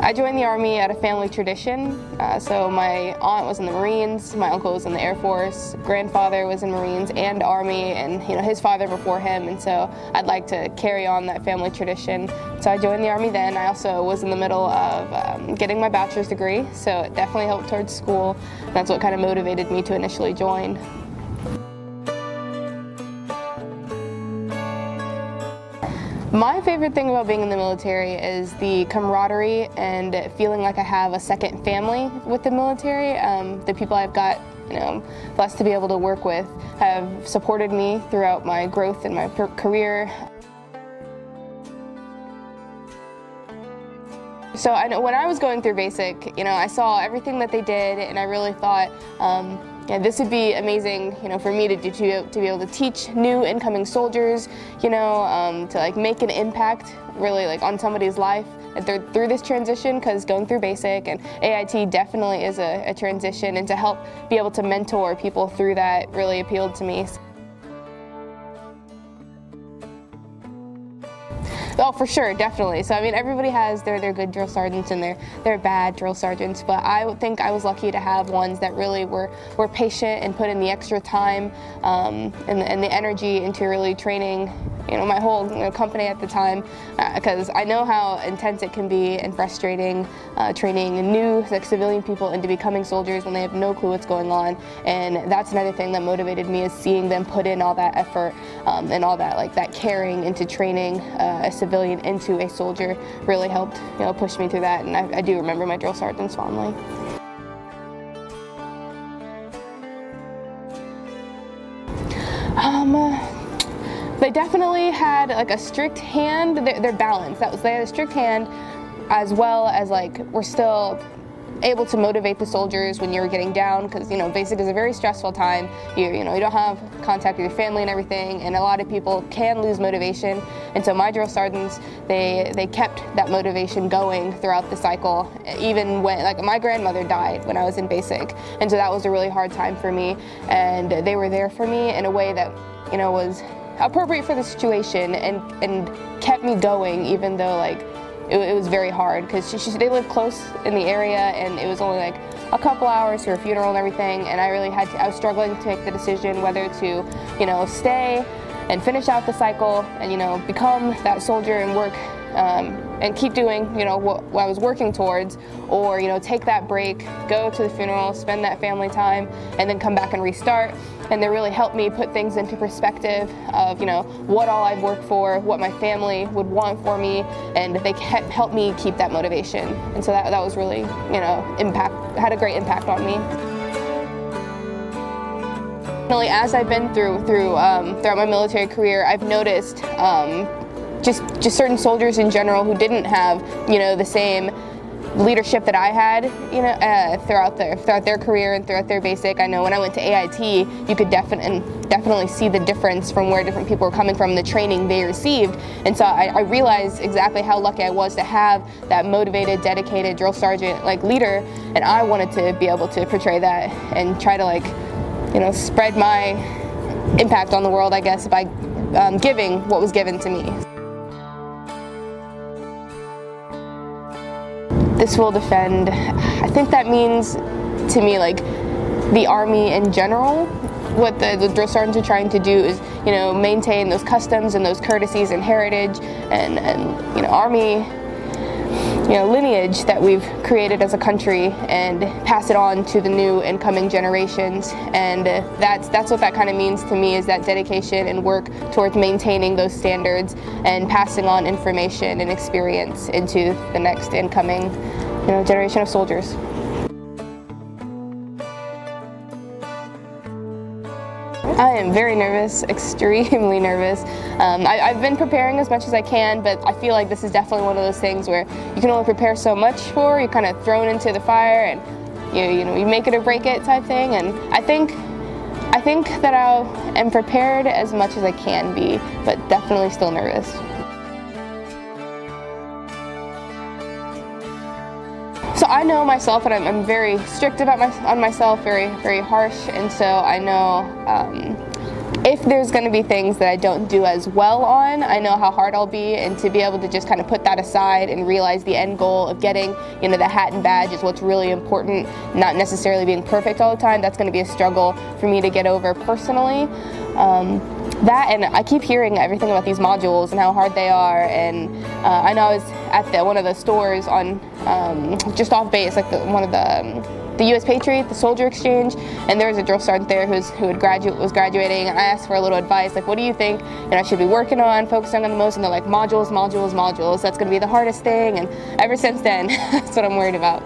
I joined the Army at a family tradition. So my aunt was in the Marines, my uncle was in the Air Force, grandfather was in Marines and Army, and his father before him, and so I'd like to carry on that family tradition. So I joined the Army then. I also was in the middle of getting my bachelor's degree, so it definitely helped towards school. That's what kind of motivated me to initially join. My favorite thing about being in the military is the camaraderie and feeling like I have a second family with the military. The people I've got, blessed to be able to work with have supported me throughout my growth in my career. So I know when I was going through basic, I saw everything that they did, and I really thought, this would be amazing, for me to be able to teach new incoming soldiers, to make an impact really on somebody's life through this transition, because going through basic and AIT definitely is a transition, and to help be able to mentor people through that really appealed to me. Oh, for sure, definitely. So everybody has their good drill sergeants and their bad drill sergeants, but I think I was lucky to have ones that really were patient and put in the extra time and the energy into really training my whole company at the time, because I know how intense it can be and frustrating training new civilian people into becoming soldiers when they have no clue what's going on. And that's another thing that motivated me, is seeing them put in all that effort and all that that caring into training a civilian into a soldier really helped push me through that. And I do remember my drill sergeants fondly. They definitely had a strict hand. Their balance. They had a strict hand, as well as we're still able to motivate the soldiers when you're getting down, because basic is a very stressful time. You don't have contact with your family and everything, and a lot of people can lose motivation. And so my drill sergeants, they kept that motivation going throughout the cycle, even when my grandmother died when I was in basic, and so that was a really hard time for me, and they were there for me in a way that was appropriate for the situation, and kept me going, even though it was very hard, because they live close in the area, and it was only a couple hours to her funeral and everything, and I was struggling to make the decision whether to stay and finish out the cycle and become that soldier and work and keep doing what I was working towards, or take that break, go to the funeral, spend that family time, and then come back and restart. And they really helped me put things into perspective of what all I've worked for, what my family would want for me, and they helped me keep that motivation. And so that was really had a great impact on me. As I've been throughout my military career, I've noticed just certain soldiers in general who didn't have the same leadership that I had throughout their career and throughout their basic. I know when I went to AIT, you could definitely see the difference from where different people were coming from, the training they received. And so I realized exactly how lucky I was to have that motivated, dedicated drill sergeant leader, and I wanted to be able to portray that and try to spread my impact on the world, I guess, by giving what was given to me. This will defend, I think that means to me the Army in general. What the drill sergeants are trying to do is maintain those customs and those courtesies and heritage and Army lineage that we've created as a country, and pass it on to the new incoming generations. And that's what that kind of means to me, is that dedication and work towards maintaining those standards and passing on information and experience into the next incoming generation of soldiers. I am very nervous, extremely nervous. I've been preparing as much as I can, but I feel like this is definitely one of those things where you can only prepare so much for. You're kind of thrown into the fire, and you make it or break it type thing. And I think that I am prepared as much as I can be, but definitely still nervous. So I know myself, and I'm very strict on myself, very, very harsh, and so I know if there's going to be things that I don't do as well on, I know how hard I'll be, and to be able to just kind of put that aside and realize the end goal of getting, you know, the hat and badge is what's really important, not necessarily being perfect all the time. That's going to be a struggle for me to get over personally. That, and I keep hearing everything about these modules and how hard they are, and I know I was at one of the stores on just off base, like one of the U.S. Patriot, the Soldier Exchange, and there was a drill sergeant there was graduating, and I asked for a little advice, like, what do you think, you know, I should be working on, focusing on the most, and they're like, modules, modules, modules, that's going to be the hardest thing, and ever since then, that's what I'm worried about.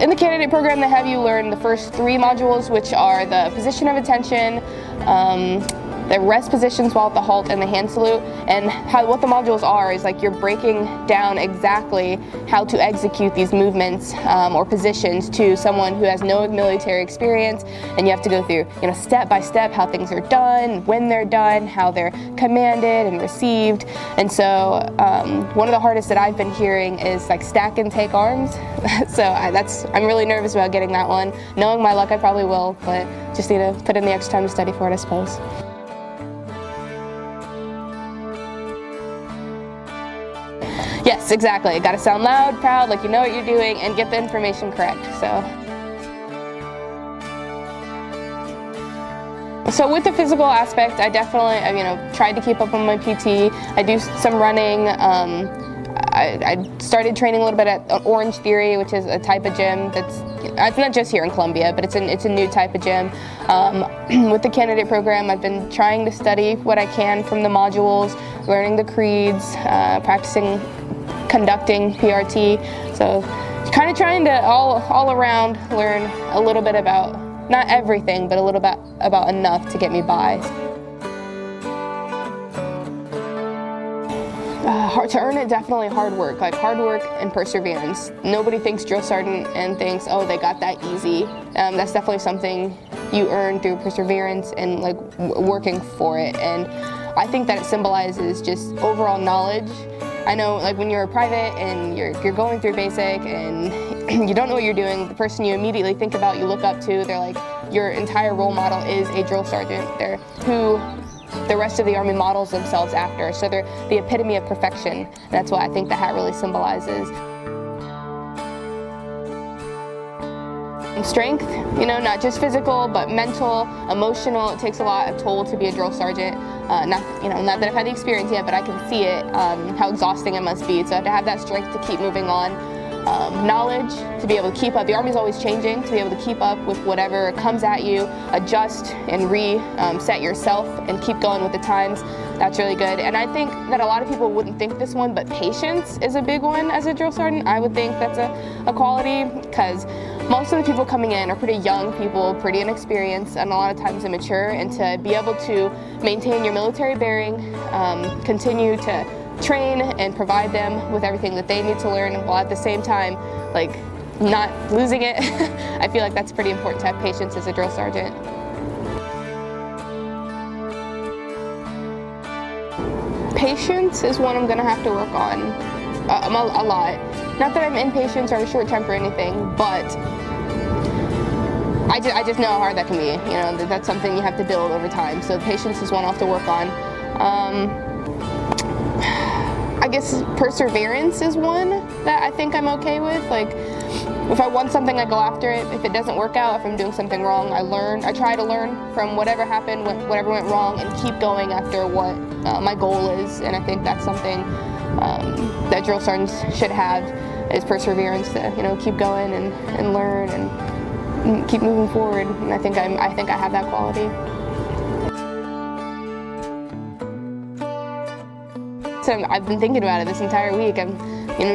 In the candidate program, they have you learn the first 3 modules, which are the position of attention, the rest positions while at the halt, and the hand salute. And what the modules are is like you're breaking down exactly how to execute these movements or positions to someone who has no military experience, and you have to go through, you know, step by step how things are done, when they're done, how they're commanded and received. And so one of the hardest that I've been hearing is like stack and take arms. So I'm really nervous about getting that one. Knowing my luck, I probably will, but just need to put in the extra time to study for it, I suppose. Yes, exactly. Got to sound loud, proud, like you know what you're doing, and get the information correct. So with the physical aspect, I definitely, you know, tried to keep up on my PT. I do some running. I started training a little bit at Orange Theory, which is a type of gym it's not just here in Columbia, but it's a new type of gym. With the candidate program, I've been trying to study what I can from the modules, learning the creeds, practicing conducting PRT. So kind of trying to all around learn a little bit about, not everything, but a little bit about enough to get me by. Hard to earn it, definitely hard work, like hard work and perseverance. Nobody thinks drill sergeant and thinks, oh, they got that easy. That's definitely something you earn through perseverance and like working for it. And I think that it symbolizes just overall knowledge. I know, like when you're a private and you're going through basic and you don't know what you're doing, the person you immediately think about, you look up to, they're like, your entire role model is a drill sergeant. They're who the rest of the Army models themselves after. So they're the epitome of perfection. And that's what I think the hat really symbolizes. Strength, you know, not just physical, but mental, emotional. It takes a lot of toll to be a drill sergeant. Not that I've had the experience yet, but I can see it, how exhausting it must be. So to have that strength to keep moving on. Knowledge, to be able to keep up. The Army's always changing, to be able to keep up with whatever comes at you, adjust and reset yourself and keep going with the times. That's really good. And I think that a lot of people wouldn't think this one, but patience is a big one as a drill sergeant. I would think that's a quality, because most of the people coming in are pretty young people, pretty inexperienced, and a lot of times immature. And to be able to maintain your military bearing, continue to train and provide them with everything that they need to learn, while at the same time, like, not losing it. I feel like that's pretty important to have patience as a drill sergeant. Patience is one I'm gonna have to work on a lot. Not that I'm impatient or short temper or anything, but I just know how hard that can be. You know, that's something you have to build over time. So patience is one I'll have to work on. I guess perseverance is one that I think I'm okay with. Like, if I want something, I go after it. If it doesn't work out, if I'm doing something wrong, I try to learn from whatever happened, whatever went wrong, and keep going after what my goal is. And I think that's something that drill sergeants should have, is perseverance, to, you know, keep going and learn and keep moving forward. And I think I have that quality. So I've been thinking about it this entire week. I'm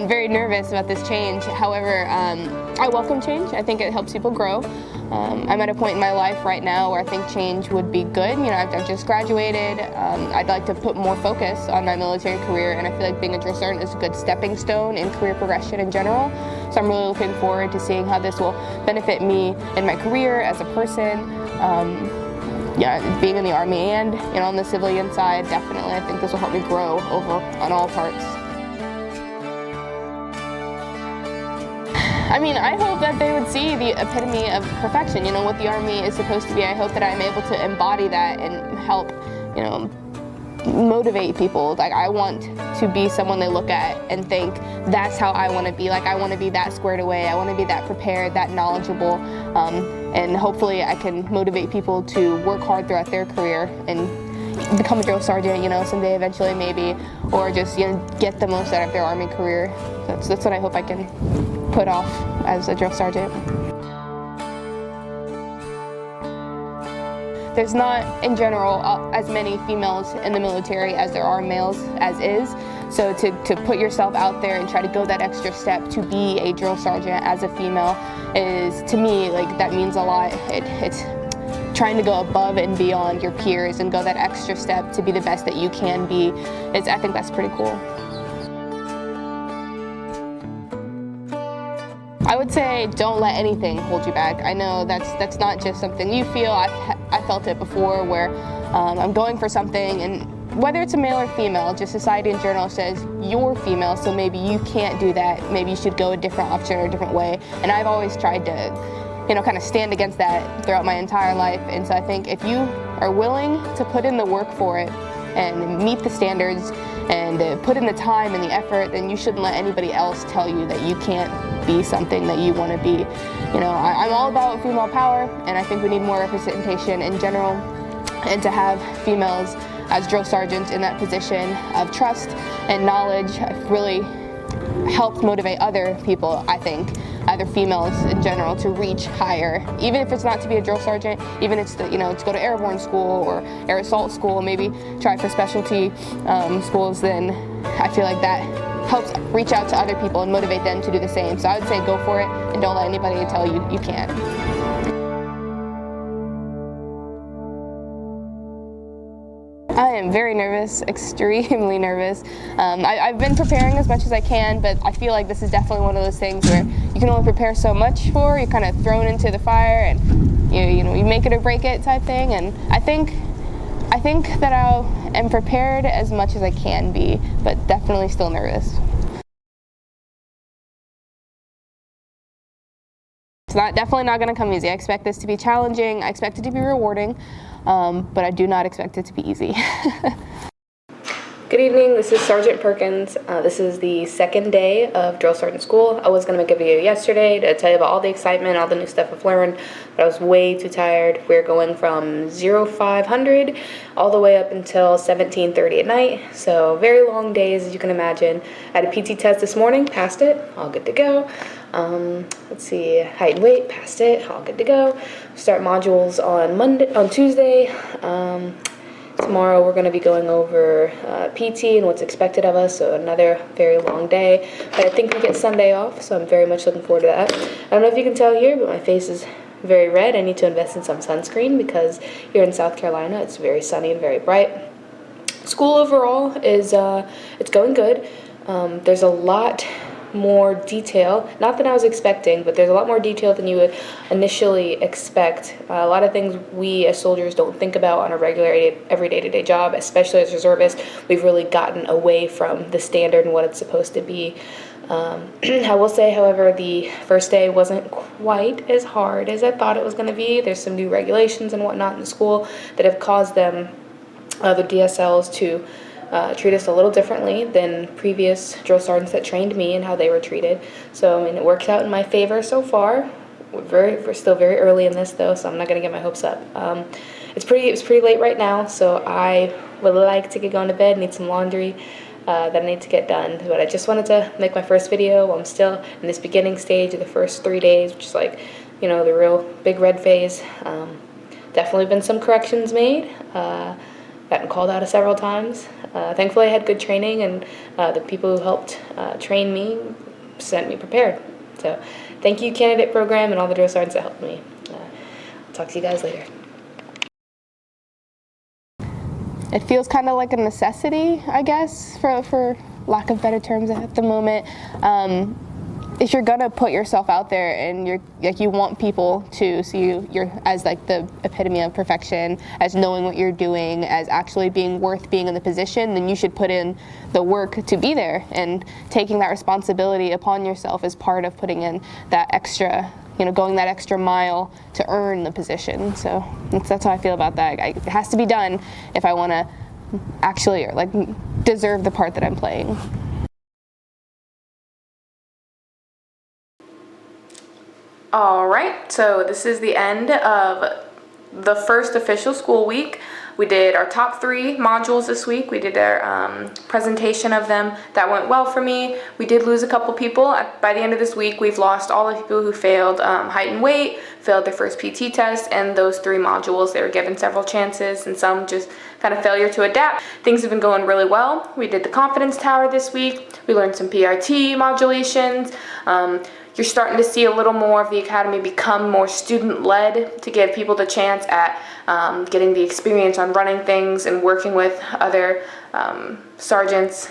very nervous about this change. However, I welcome change. I think it helps people grow. I'm at a point in my life right now where I think change would be good. You know, I've just graduated. I'd like to put more focus on my military career, and I feel like being a drill sergeant is a good stepping stone in career progression in general. So I'm really looking forward to seeing how this will benefit me in my career as a person. Yeah, being in the Army and, you know, on the civilian side, definitely, I think this will help me grow on all parts. I mean, I hope that they would see the epitome of perfection, you know, what the Army is supposed to be. I hope that I'm able to embody that and help, you know, motivate people. Like, I want to be someone they look at and think, that's how I want to be. Like, I want to be that squared away. I want to be that prepared, that knowledgeable. And hopefully I can motivate people to work hard throughout their career and become a drill sergeant, you know, someday eventually maybe, or just, you know, get the most out of their Army career. That's what I hope I can put off as a drill sergeant. There's not, in general, as many females in the military as there are males as is. So to put yourself out there and try to go that extra step to be a drill sergeant as a female is, to me, like, that means a lot. It's trying to go above and beyond your peers and go that extra step to be the best that you can be. I think that's pretty cool. I would say don't let anything hold you back. I know that's not just something you feel. I felt it before where I'm going for something, and whether it's a male or female, just society in general says you're female, so maybe you can't do that. Maybe you should go a different option or a different way. And I've always tried to, you know, kind of stand against that throughout my entire life. And so I think if you are willing to put in the work for it and meet the standards and put in the time and the effort, then you shouldn't let anybody else tell you that you can't be something that you want to be. You know, I'm all about female power, and I think we need more representation in general, and to have females as drill sergeants in that position of trust and knowledge really helped motivate other people, I think, other females in general, to reach higher. Even if it's not to be a drill sergeant, even if it's to, you know, to go to airborne school or air assault school, maybe try for specialty schools, then I feel like that helps reach out to other people and motivate them to do the same. So I would say go for it and don't let anybody tell you you can't. I am very nervous, extremely nervous. I've been preparing as much as I can, but I feel like this is definitely one of those things where you can only prepare so much for. You're kind of thrown into the fire, and you know, you make it or break it type thing. And I think that I am prepared as much as I can be, but definitely still nervous. It's definitely not going to come easy. I expect this to be challenging. I expect it to be rewarding, but I do not expect it to be easy. Good evening, this is Sergeant Perkins. This is the second day of drill sergeant school. I was going to make a video yesterday to tell you about all the excitement, all the new stuff I've learned, but I was way too tired. We're going from 0500 all the way up until 17:30 at night, so very long days, as you can imagine. I had a PT test this morning, passed it, all good to go. Let's see, height and weight, passed it, all good to go. Start modules on Tuesday. Tomorrow we're going to be going over PT and what's expected of us, so another very long day. But I think we get Sunday off, so I'm very much looking forward to that. I don't know if you can tell here, but my face is very red. I need to invest in some sunscreen because here in South Carolina it's very sunny and very bright. School overall is it's going good. There's a lot more detail, not that I was expecting, but there's a lot more detail than you would initially expect. A lot of things we as soldiers don't think about on a regular every day-to-day job, especially as reservists. We've really gotten away from the standard and what it's supposed to be. I will say, however, the first day wasn't quite as hard as I thought it was going to be. There's some new regulations and whatnot in the school that have caused them, the DSLs, to treat us a little differently than previous drill sergeants that trained me and how they were treated. So, I mean, it works out in my favor so far. We're still very early in this, though, so I'm not going to get my hopes up. It's pretty late right now, so I would like to get going to bed, need some laundry that I need to get done. But I just wanted to make my first video while I'm still in this beginning stage of the first 3 days, which is like, you know, the real big red phase. Definitely been some corrections made. Gotten called out several times. Thankfully I had good training, and the people who helped train me sent me prepared. So thank you, candidate program, and all the drill sergeants that helped me. I'll talk to you guys later. It feels kind of like a necessity, I guess, for lack of better terms at the moment. if you're gonna put yourself out there and you're like, you want people to see you're as like the epitome of perfection, as knowing what you're doing, as actually being worth being in the position, then you should put in the work to be there, and taking that responsibility upon yourself is part of putting in that extra, going that extra mile to earn the position. So that's how I feel about that. It has to be done if I want to actually deserve the part that I'm playing. All right, so this is the end of the first official school week. We did our top 3 modules this week. We did our presentation of them. That went well for me. We did lose a couple people. By the end of this week, we've lost all the people who failed height and weight, failed their first PT test, and those 3 modules. They were given several chances, and some just kind of failure to adapt. Things have been going really well. We did the confidence tower this week. We learned some PRT modulations. You're starting to see a little more of the academy become more student-led to give people the chance at getting the experience on running things and working with other sergeants,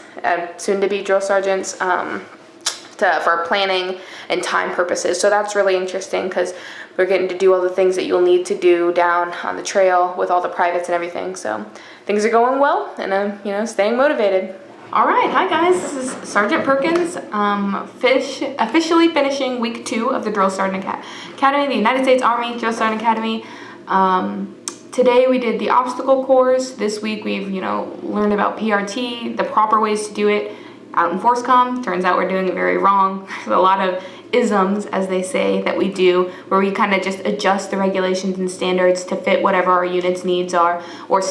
soon-to-be drill sergeants, for planning and time purposes. So that's really interesting, because we're getting to do all the things that you'll need to do down on the trail with all the privates and everything. So things are going well, and I'm staying motivated. All right, hi guys, this is Sergeant Perkins, officially finishing week 2 of the Drill Sergeant Academy, the United States Army Drill Sergeant Academy. Today we did the obstacle course. This week we've, learned about PRT, the proper ways to do it out in ForceCom. Turns out we're doing it very wrong. There's a lot of isms, as they say, that we do, where we kind of just adjust the regulations and standards to fit whatever our unit's needs are, or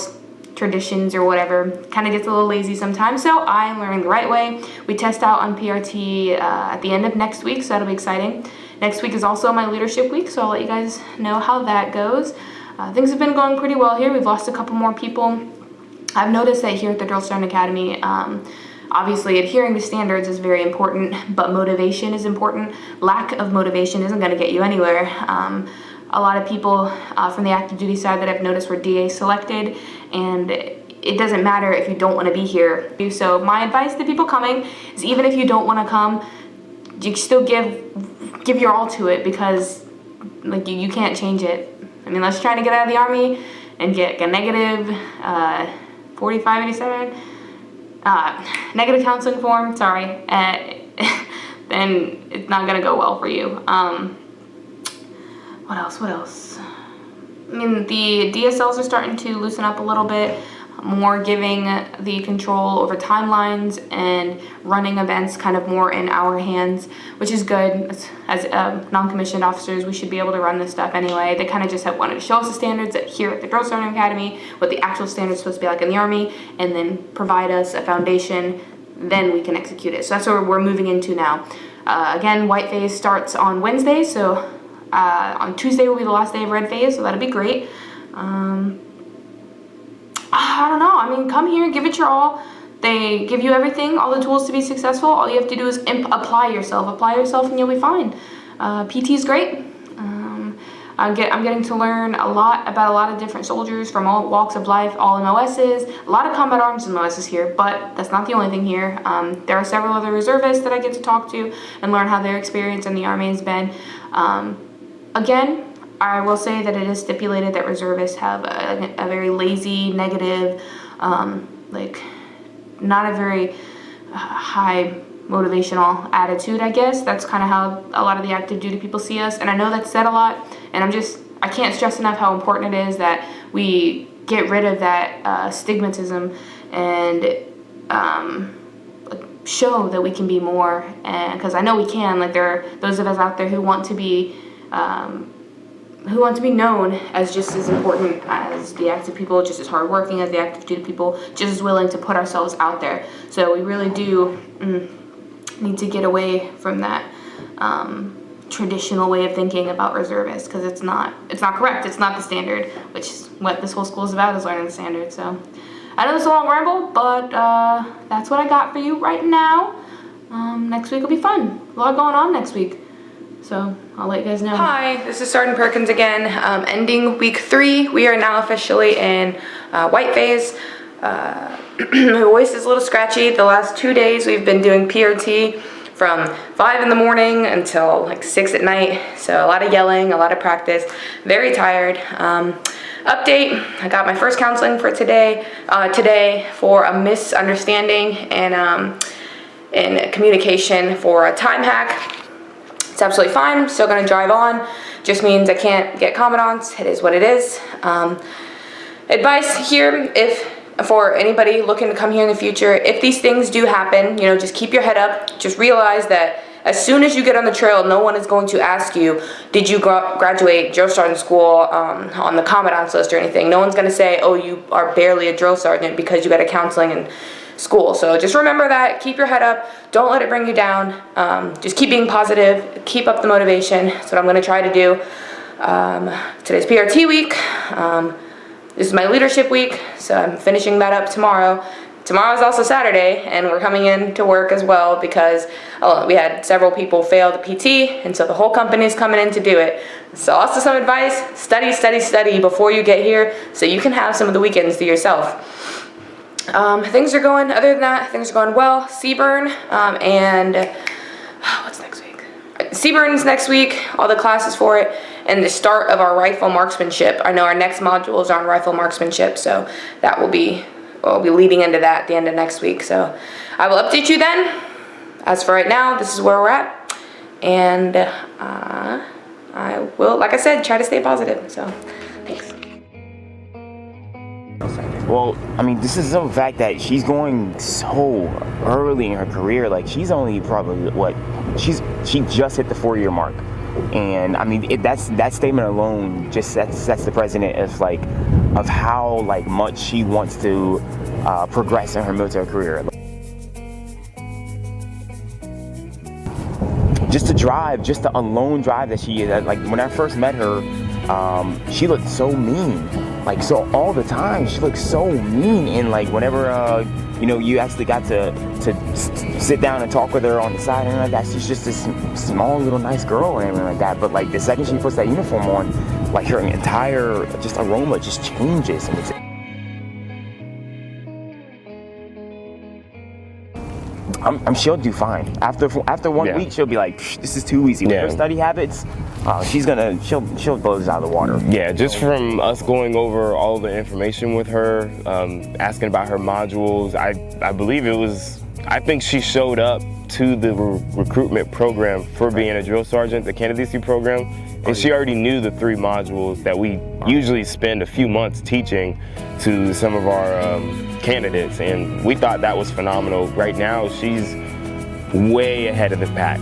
traditions or whatever. Kind of gets a little lazy sometimes, so I'm learning the right way. We test out on PRT at the end of next week, so that'll be exciting. Next week is also my leadership week, so I'll let you guys know how that goes. Things have been going pretty well here. We've lost a couple more people. I've noticed that here at the Drill Sergeant Academy, obviously adhering to standards is very important, but motivation is important. Lack of motivation isn't going to get you anywhere. A lot of people from the active duty side that I've noticed were DA selected, and it doesn't matter if you don't want to be here. So my advice to people coming is, even if you don't want to come, you still give your all to it, because you can't change it. I mean, let's try to get out of the Army and get a negative 4587 negative counseling form, sorry, then it's not gonna go well for you. What else? I mean, the DSLs are starting to loosen up a little bit, more giving the control over timelines and running events kind of more in our hands, which is good. As non-commissioned officers, we should be able to run this stuff anyway. They kind of just wanted to show us the standards here at the Drill Sergeant Academy, what the actual standards are supposed to be like in the Army, and then provide us a foundation, then we can execute it. So that's what we're moving into now. Again, white phase starts on Wednesday, so on Tuesday will be the last day of red phase, so that'll be great. I don't know. I mean, come here, give it your all. They give you everything, all the tools to be successful. All you have to do is apply yourself. Apply yourself and you'll be fine. PT is great. I'm getting to learn a lot about a lot of different soldiers from all walks of life, all MOSs, a lot of combat arms MOSs here, but that's not the only thing here. There are several other reservists that I get to talk to and learn how their experience in the Army has been. Again, I will say that it is stipulated that reservists have a very lazy, negative, not a very high motivational attitude, I guess. That's kind of how a lot of the active duty people see us, and I know that's said a lot, and I can't stress enough how important it is that we get rid of that stigmatism and show that we can be more, and because I know we can. There are those of us out there who want to be known as just as important as the active people, just as hardworking as the active duty people, just as willing to put ourselves out there. So we really do need to get away from that traditional way of thinking about reservists, because it's not correct. It's not the standard, which is what this whole school is about, is learning the standard. So I know it's a long ramble, but that's what I got for you right now. Next week will be fun. A lot going on next week. So I'll let you guys know. Hi, this is Sergeant Perkins again. Ending week 3. We are now officially in white phase. My voice is a little scratchy. The last 2 days we've been doing PRT from 5 in the morning until like 6 at night. So a lot of yelling, a lot of practice, very tired. Update, I got my first counseling for today for a misunderstanding and communication for a time hack. It's absolutely fine. I'm still gonna drive on. Just means I can't get commandants. It is what it is. Advice here, for anybody looking to come here in the future, if these things do happen, you know, just keep your head up. Just realize that as soon as you get on the trail, no one is going to ask you, did you graduate drill sergeant school on the commandant's list or anything. No one's going to say, oh, you are barely a drill sergeant because you got a counseling in school. So just remember that. Keep your head up. Don't let it bring you down. Just keep being positive. Keep up the motivation. That's what I'm going to try to do. Today's PRT week. This is my leadership week, so I'm finishing that up tomorrow. Tomorrow is also Saturday, and we're coming in to work as well because we had several people fail the PT, and so the whole company is coming in to do it. So also some advice, study, study, study before you get here so you can have some of the weekends to yourself. Things are going, other than that, things are going well. Seaburn and what's next week? Seaburn's next week, all the classes for it, and the start of our rifle marksmanship. I know our next modules are on rifle marksmanship, so that will be, we'll be leading into that at the end of next week. So I will update you then. As for right now, this is where we're at, and I will, like I said, try to stay positive. So thanks. Well, I mean, this is the fact that she's going so early in her career. Like, she's only probably, what, she just hit the 4-year mark. And I mean, that statement alone just sets the precedent of how like much she wants to progress in her military career. Just the alone drive that she is. Like, when I first met her, she looked so mean. Like, so all the time she looked so mean, and like whenever you know, you actually got to sit down and talk with her on the side and like that, she's just this small little nice girl and everything like that. But like the second she puts that uniform on, like her entire just aroma just changes. And she'll do fine. After 1 week, she'll be like, this is too easy. With her study habits, she'll blow this out of the water. Yeah, just from us going over all the information with her, asking about her modules, I believe I think she showed up to the recruitment program for being a drill sergeant, the candidacy program, and she already knew the 3 modules that we usually spend a few months teaching to some of our candidates, and we thought that was phenomenal. Right now, she's way ahead of the pack,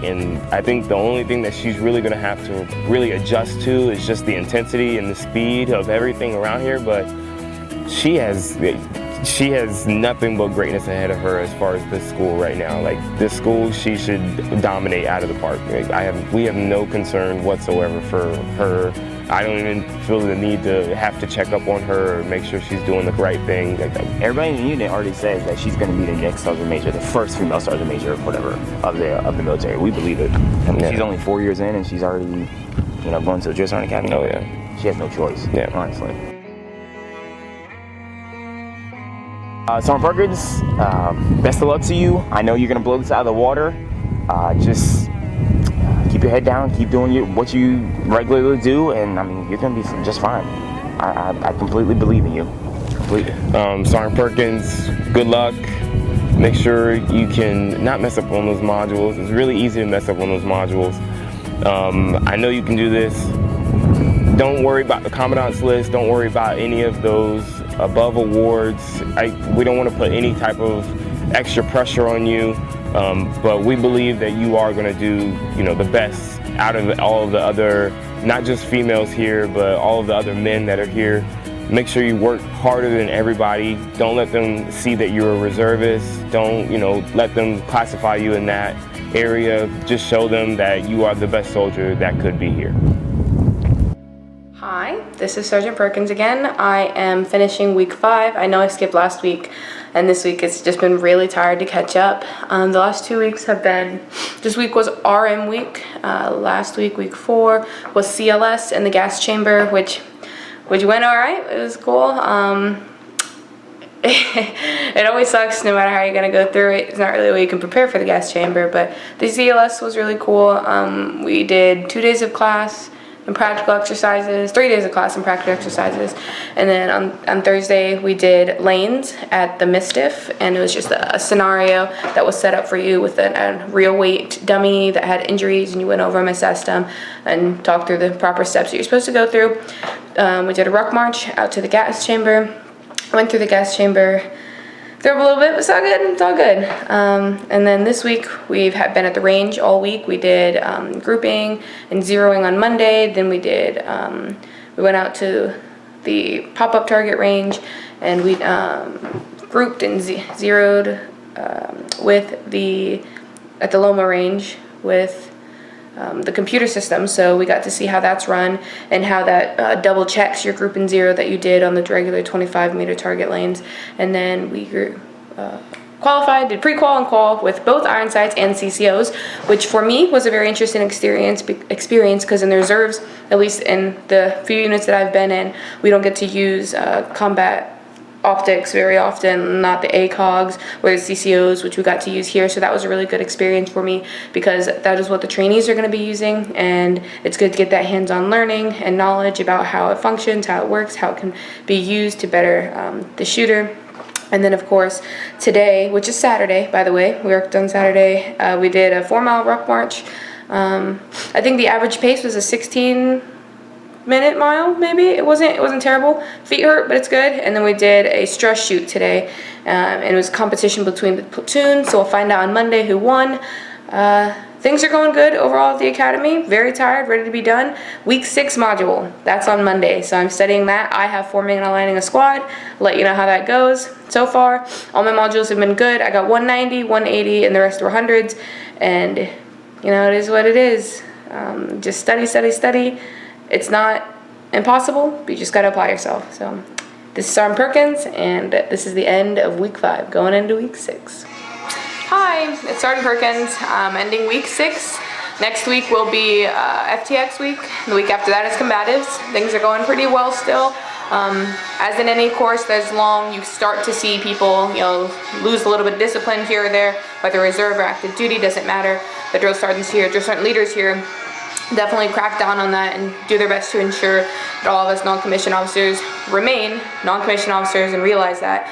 and I think the only thing that she's really gonna have to really adjust to is just the intensity and the speed of everything around here, but she has nothing but greatness ahead of her as far as this school right now. Like, this school, she should dominate out of the park. Like, we have no concern whatsoever for her. I don't even feel the need to have to check up on her or make sure she's doing the right thing. Like, everybody in the unit already says that she's going to be the next sergeant major, the first female sergeant major, or whatever, of the military. We believe it. I mean, she's only 4 years in, and she's already, you know, going to the drill sergeant academy. Oh yeah. She has no choice. Yeah, honestly. Sergeant Perkins, best of luck to you. I know you're going to blow this out of the water. Just keep your head down, keep doing what you regularly do, and I mean, you're going to be just fine. I completely believe in you. Completely. Sergeant Perkins, good luck. Make sure you can not mess up on those modules. It's really easy to mess up on those modules. I know you can do this. Don't worry about the commandant's list. Don't worry about any of those above awards. We don't want to put any type of extra pressure on you, but we believe that you are going to do, you know, the best out of all of the other, not just females here, but all of the other men that are here. Make sure you work harder than everybody. Don't let them see that you're a reservist. Don't, you know, let them classify you in that area. Just show them that you are the best soldier that could be here. Hi, this is Sergeant Perkins again. I am finishing week 5. I know I skipped last week, and this week it's just been really tired to catch up. The last 2 weeks have been, this week was RM week. Last week, week 4, was CLS in the gas chamber, which went all right. It was cool. it always sucks no matter how you're going to go through it. It's not really a way you can prepare for the gas chamber, but the CLS was really cool. We did 2 days of class and practical exercises, 3 days of class and practical exercises, and then on Thursday we did lanes at the Mistiff, and it was just a scenario that was set up for you with a real weight dummy that had injuries, and you went over them, assessed them, and talked through the proper steps that you're supposed to go through. We did a ruck march out to the gas chamber, went through the gas chamber, threw up a little bit, but it's all good, it's all good. And then this week, we've been at the range all week. We did grouping and zeroing on Monday. Then we did, we went out to the pop-up target range, and we grouped and zeroed at the Loma range with the computer system, so we got to see how that's run and how that double checks your group and zero that you did on the regular 25-meter target lanes. And then we qualified, did pre-qual and qual with both iron sights and CCOs, which for me was a very interesting experience because in the reserves, at least in the few units that I've been in, we don't get to use combat optics very often, not the ACOGs or the CCOs, which we got to use here. So that was a really good experience for me because that is what the trainees are going to be using, and it's good to get that hands-on learning and knowledge about how it functions, how it works, how it can be used to better the shooter. And then of course today, which is Saturday, by the way, we worked on Saturday, we did a 4-mile ruck march. I think the average pace was a 16-minute mile, maybe. It wasn't terrible. Feet hurt, but it's good. And then we did a stress shoot today, and it was competition between the platoons, so we'll find out on Monday who won. Things are going good overall at the academy. Very tired, ready to be done. Week 6 module, that's on Monday, so I'm studying that. I have forming and aligning a squad. Let you know how that goes. So far, all my modules have been good. I got 190, 180, and the rest were hundreds, and you know, it is what it is. Just study, study, study. It's not impossible, but you just got to apply yourself. So this is Sergeant Perkins, and this is the end of week 5, going into week 6. Hi, it's Sergeant Perkins. Ending week 6. Next week will be FTX week. The week after that is combatives. Things are going pretty well still. As in any course that's long, you start to see people, you know, lose a little bit of discipline here or there, whether reserve or active duty, doesn't matter. The drill sergeants here, drill sergeant leaders here, definitely crack down on that and do their best to ensure that all of us non-commissioned officers remain non-commissioned officers and realize that.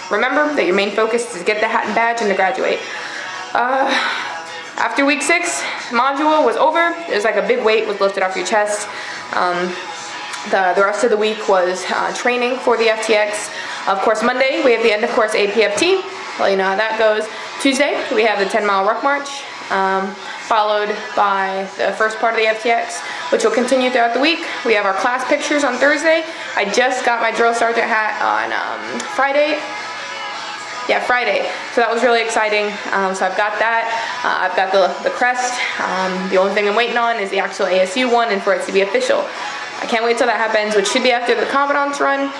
Remember that your main focus is to get the hat and badge and to graduate. After week 6, module was over. It was like a big weight was lifted off your chest. The rest of the week was training for the FTX. Of course, Monday we have the end of course APFT. Well, you know how that goes. Tuesday we have the 10-mile ruck march, followed by the first part of the FTX, which will continue throughout the week. We have our class pictures on Thursday. I just got my drill sergeant hat on Friday. Yeah, Friday. So that was really exciting. So I've got that. I've got the crest. The only thing I'm waiting on is the actual ASU one and for it to be official. I can't wait till that happens, which should be after the Commandant's run.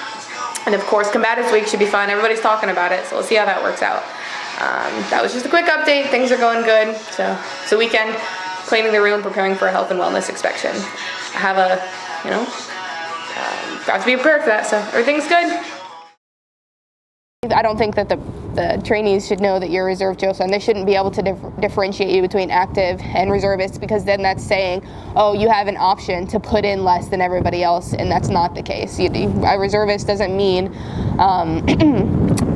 And of course, Combatives Week should be fun. Everybody's talking about it, so we'll see how that works out. That was just a quick update. Things are going good. So it's a weekend, cleaning the room, preparing for a health and wellness inspection. I have a, you know, got to be prepared for that, so everything's good. I don't think that the trainees should know that you're a reserve drill sergeant. They shouldn't be able to differentiate you between active and reservists, because then that's saying, oh, you have an option to put in less than everybody else, and that's not the case. A reservist doesn't mean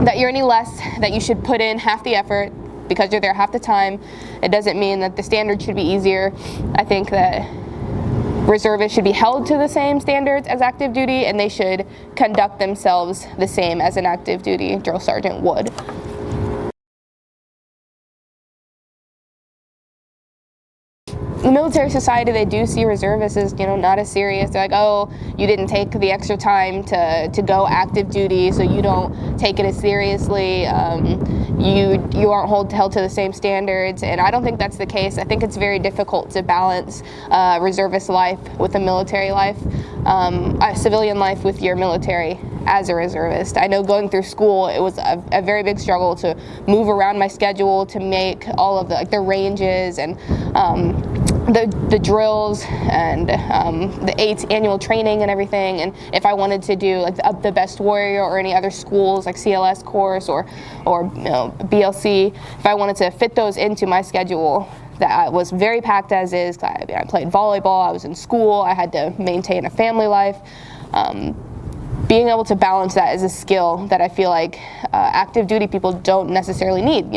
that you're any less, that you should put in half the effort because you're there half the time. It doesn't mean that the standard should be easier. I think that reservists should be held to the same standards as active duty, and they should conduct themselves the same as an active duty drill sergeant would. The military society, they do see reservists as, you know, not as serious. They're like, oh, you didn't take the extra time to go active duty, so you don't take it as seriously. You aren't held to the same standards, and I don't think that's the case. I think it's very difficult to balance reservist life with a military life, a civilian life with your military as a reservist. I know going through school, it was a very big struggle to move around my schedule, to make all of the ranges and the drills and the 8th annual training and everything, and if I wanted to do like the Best Warrior or any other schools like CLS course or BLC, if I wanted to fit those into my schedule that was very packed as is. I played volleyball, I was in school, I had to maintain a family life. Being able to balance that is a skill that I feel like active duty people don't necessarily need.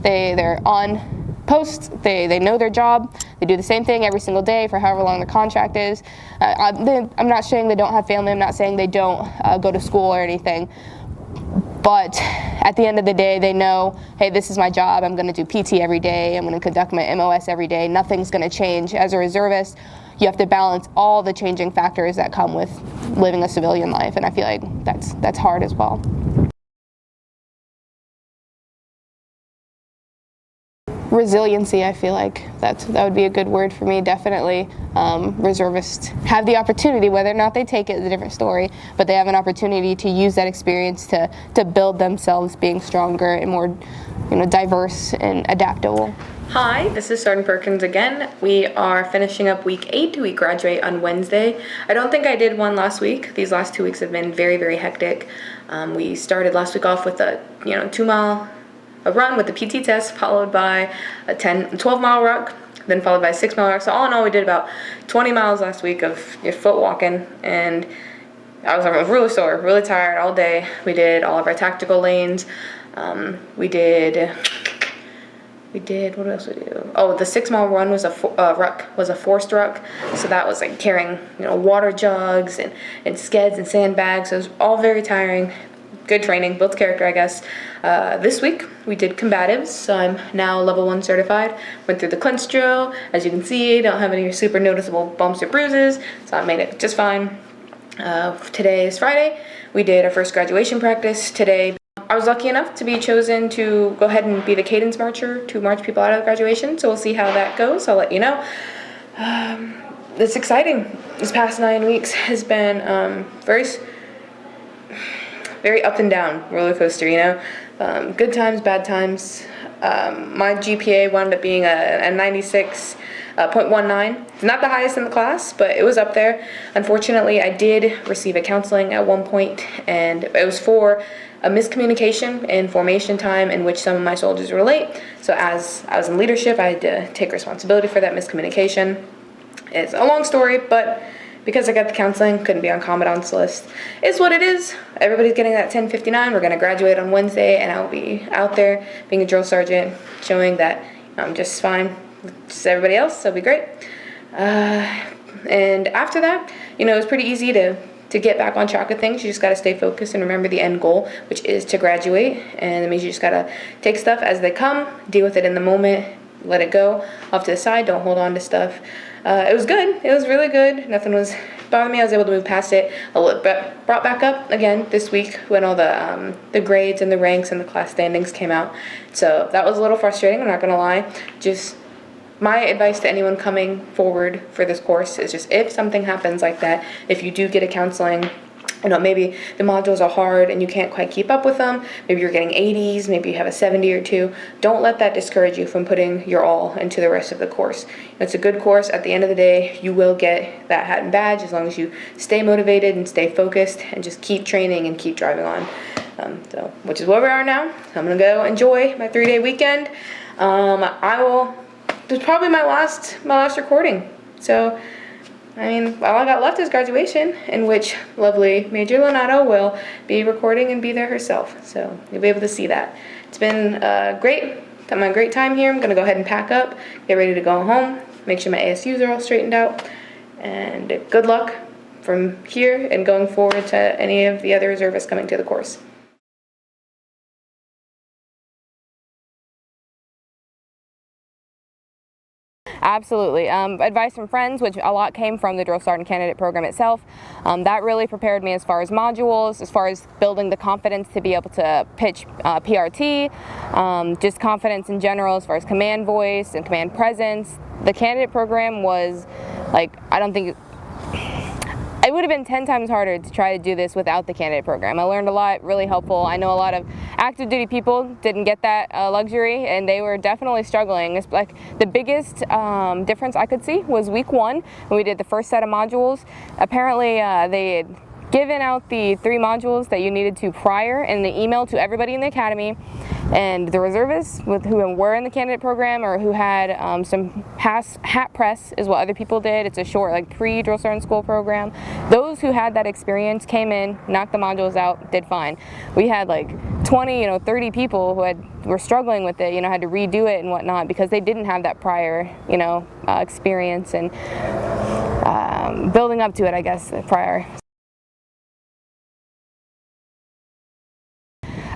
They're on posts, they know their job, they do the same thing every single day for however long the contract is. I'm not saying they don't have family, I'm not saying they don't go to school or anything, but at the end of the day they know, hey, this is my job, I'm going to do PT every day, I'm going to conduct my MOS every day, nothing's going to change. As a reservist, you have to balance all the changing factors that come with living a civilian life, and I feel like that's hard as well. Resiliency, I feel like that would be a good word for me, definitely. Reservists have the opportunity, whether or not they take it is a different story, but they have an opportunity to use that experience to build themselves being stronger and more diverse and adaptable. Hi, this is Sergeant Perkins again. We are finishing up week 8. We graduate on Wednesday. I don't think I did one last week. These last 2 weeks have been very, very hectic. We started last week off with a 2-mile run with the PT test, followed by a 12-mile ruck, then followed by a 6-mile ruck. So all in all, we did about 20 miles last week of foot walking, and I was really sore, really tired all day. We did all of our tactical lanes. We did, what else did we do? Oh, the 6-mile run was a forced ruck. So that was like carrying, water jugs and skeds and sandbags. So it was all very tiring. Good training, built character, I guess. This week we did combatives, so I'm now level 1 certified. Went through the clinch drill. As you can see, don't have any super noticeable bumps or bruises, so I made it just fine. Today is Friday. We did our first graduation practice today. I was lucky enough to be chosen to go ahead and be the cadence marcher to march people out of graduation, so we'll see how that goes. I'll let you know. It's exciting. This past 9 weeks has been very up and down roller coaster, good times, bad times. My GPA wound up being a 96.19. It's not the highest in the class, but it was up there. Unfortunately, I did receive a counseling at one point, and it was for a miscommunication in formation time in which some of my soldiers were late. So as I was in leadership, I had to take responsibility for that miscommunication. It's a long story, but because I got the counseling, couldn't be on Commandant's list. It's what it is. Everybody's getting that 1059. We're going to graduate on Wednesday, and I'll be out there being a drill sergeant, showing that I'm just fine with just everybody else. So it'll be great. And after that, it was pretty easy to get back on track with things. You just got to stay focused and remember the end goal, which is to graduate. And it means you just got to take stuff as they come, deal with it in the moment, let it go off to the side, don't hold on to stuff. It was good. It was really good. Nothing was bothering me. I was able to move past it a little bit. Brought back up again this week when all the grades and the ranks and the class standings came out. So that was a little frustrating, I'm not going to lie. Just my advice to anyone coming forward for this course is just, if something happens like that, if you do get a counseling, maybe the modules are hard and you can't quite keep up with them, maybe you're getting 80s, maybe you have a 70 or 2, don't let that discourage you from putting your all into the rest of the course. It's a good course. At the end of the day, you will get that hat and badge as long as you stay motivated and stay focused and just keep training and keep driving on. Which is where we are now. I'm going to go enjoy my 3-day weekend. It's probably my last recording. So all I got left is graduation, in which lovely Major Lunato will be recording and be there herself. So you'll be able to see that. It's been great. Had my great time here. I'm going to go ahead and pack up, get ready to go home, make sure my ASUs are all straightened out, and good luck from here and going forward to any of the other reservists coming to the course. Absolutely. Advice from friends, which a lot came from the drill sergeant candidate program itself. That really prepared me as far as modules, as far as building the confidence to be able to pitch PRT, just confidence in general as far as command voice and command presence. The candidate program was like, it would have been 10 times harder to try to do this without the candidate program. I learned a lot, really helpful. I know a lot of active duty people didn't get that luxury, and they were definitely struggling. It's like the biggest difference I could see was week 1 when we did the first set of modules. Apparently they had given out the 3 modules that you needed to prior in the email to everybody in the academy, and the reservists who were in the candidate program or who had some hat press is what other people did. It's a short, like, pre-drill sergeant school program. Those who had that experience came in, knocked the modules out, did fine. We had like 20, 30 people who were struggling with it, had to redo it and whatnot because they didn't have that prior, experience and building up to it, I guess, prior.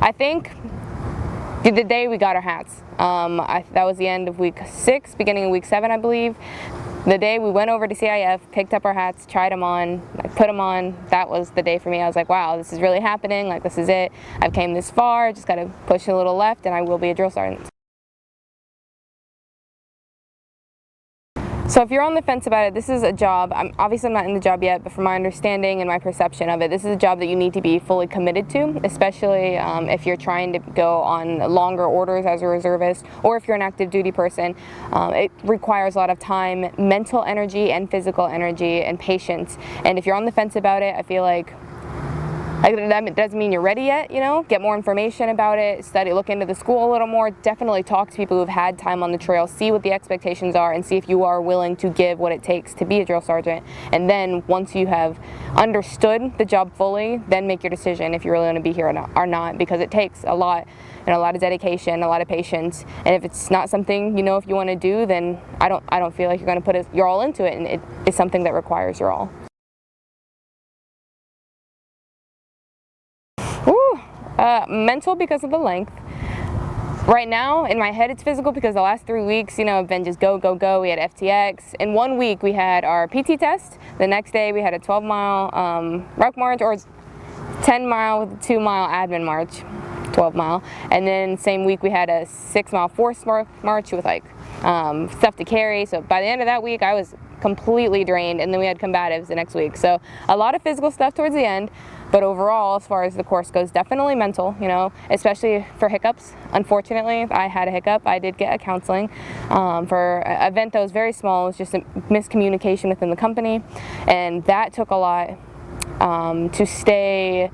I think the day we got our hats, that was the end of week 6, beginning of week 7, I believe. The day we went over to CIF, picked up our hats, tried them on, put them on, that was the day for me. I was like, wow, this is really happening, like, this is it. I've came this far, just got to push a little left and I will be a drill sergeant. So if you're on the fence about it, this is a job, obviously I'm not in the job yet, but from my understanding and my perception of it, this is a job that you need to be fully committed to, especially if you're trying to go on longer orders as a reservist, or if you're an active duty person. It requires a lot of time, mental energy and physical energy and patience. And if you're on the fence about it, I feel like that doesn't mean you're ready yet, get more information about it, look into the school a little more, definitely talk to people who've had time on the trail, see what the expectations are, and see if you are willing to give what it takes to be a drill sergeant. And then once you have understood the job fully, then make your decision if you really want to be here or not, because it takes a lot, and a lot of dedication, a lot of patience. And if it's not something if you want to do, then I don't feel like you're going to put your all into it, and it's something that requires your all. Mental because of the length. Right now, in my head, it's physical because the last 3 weeks, have been just go, go, go. We had FTX. In 1 week, we had our PT test. The next day, we had a 12-mile ruck march, or 10-mile with a 2-mile admin march, 12-mile. And then same week, we had a 6-mile force march with stuff to carry. So by the end of that week, I was completely drained, and then we had combatives the next week. So a lot of physical stuff towards the end. But overall, as far as the course goes, definitely mental, especially for hiccups. Unfortunately, I had a hiccup. I did get a counseling for an event that was very small. It was just a miscommunication within the company, and that took a lot to stay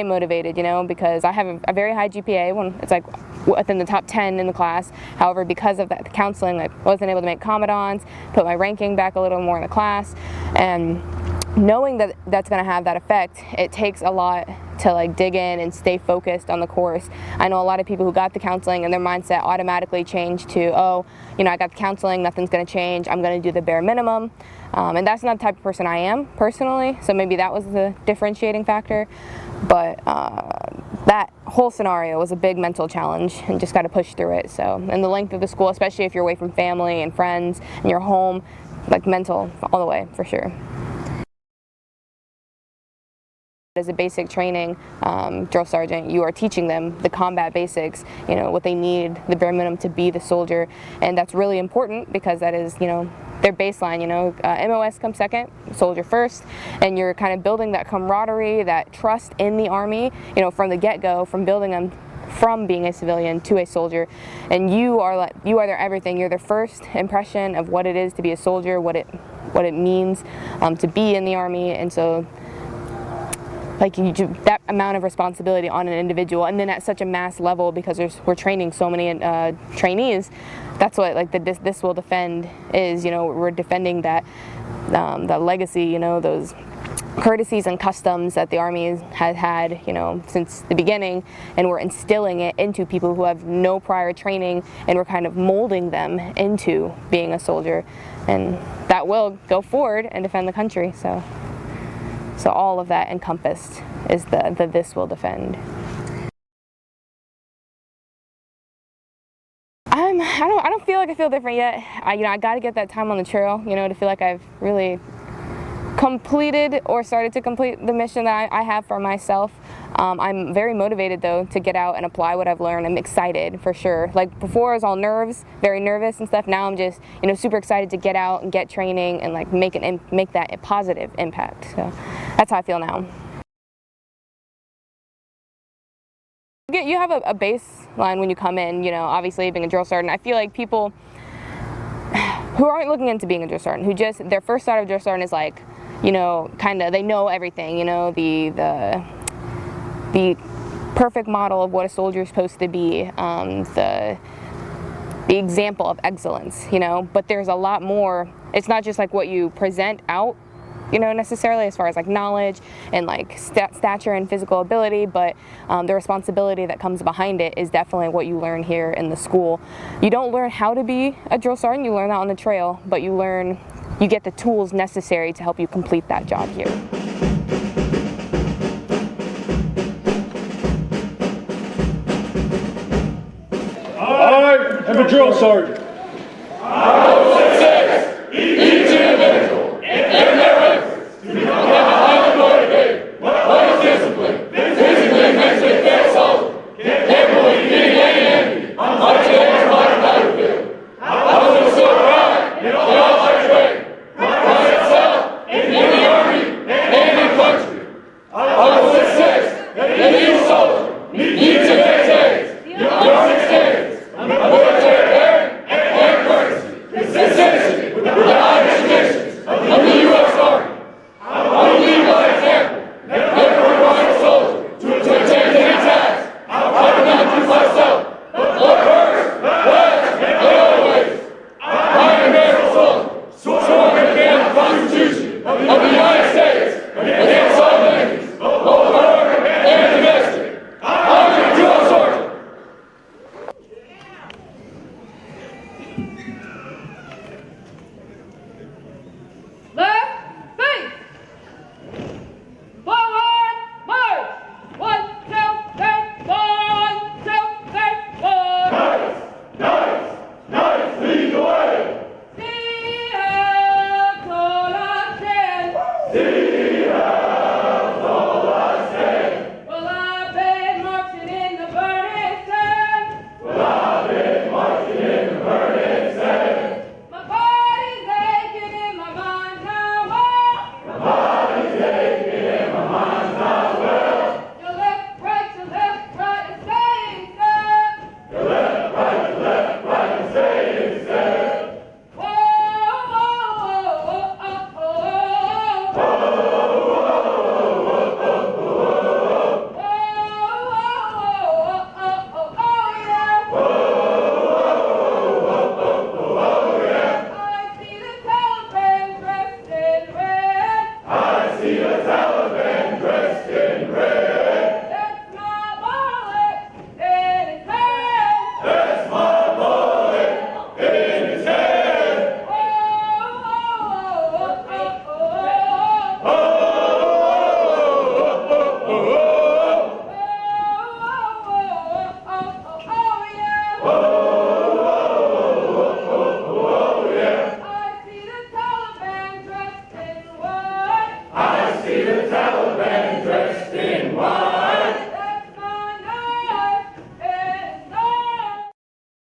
motivated, because I have a very high GPA when it's like within the top 10 in the class. However, because of that counseling, I wasn't able to make commandants, put my ranking back a little more in the class, and knowing that that's going to have that effect, it takes a lot to dig in and stay focused on the course. I know a lot of people who got the counseling and their mindset automatically changed to, oh, I got the counseling, nothing's going to change, I'm going to do the bare minimum. And that's not the type of person I am personally, so maybe that was the differentiating factor. But that whole scenario was a big mental challenge, and just got to push through it. So, and the length of the school, especially if you're away from family and friends and you're home, mental all the way for sure. As a basic training drill sergeant, you are teaching them the combat basics, what they need, the bare minimum to be the soldier, and that's really important because that is, their baseline. MOS comes second, soldier first, and you're kind of building that camaraderie, that trust in the Army, from the get-go, from building them from being a civilian to a soldier, and you are their everything. You're their first impression of what it is to be a soldier, what it means to be in the Army, and so. That amount of responsibility on an individual, and then at such a mass level, because we're training so many trainees. That's what this will defend is. We're defending that legacy. Those courtesies and customs that the Army has had, since the beginning, and we're instilling it into people who have no prior training, and we're kind of molding them into being a soldier, and that will go forward and defend the country. So all of that encompassed is the this will defend. I don't feel like I feel different yet. I got to get that time on the trail, to feel like I've really completed or started to complete the mission that I have for myself. I'm very motivated though to get out and apply what I've learned. I'm excited for sure. Like before I was all nerves, very nervous and stuff. Now I'm just, you know, super excited to get out and get training and like make that a positive impact. So that's how I feel now. You have a baseline when you come in, you know, obviously being a drill sergeant. I feel like people who aren't looking into being a drill sergeant, who just, their first thought of drill sergeant is like, you know, kind of, they know everything, you know, the perfect model of what a soldier is supposed to be, the example of excellence, you know, but there's a lot more. It's not just like what you present out, you know, necessarily as far as like knowledge and like stature and physical ability, but the responsibility that comes behind it is definitely what you learn here in the school. You don't learn how to be a drill sergeant, you learn that on the trail, but you get the tools necessary to help you complete that job here. I am a drill sergeant.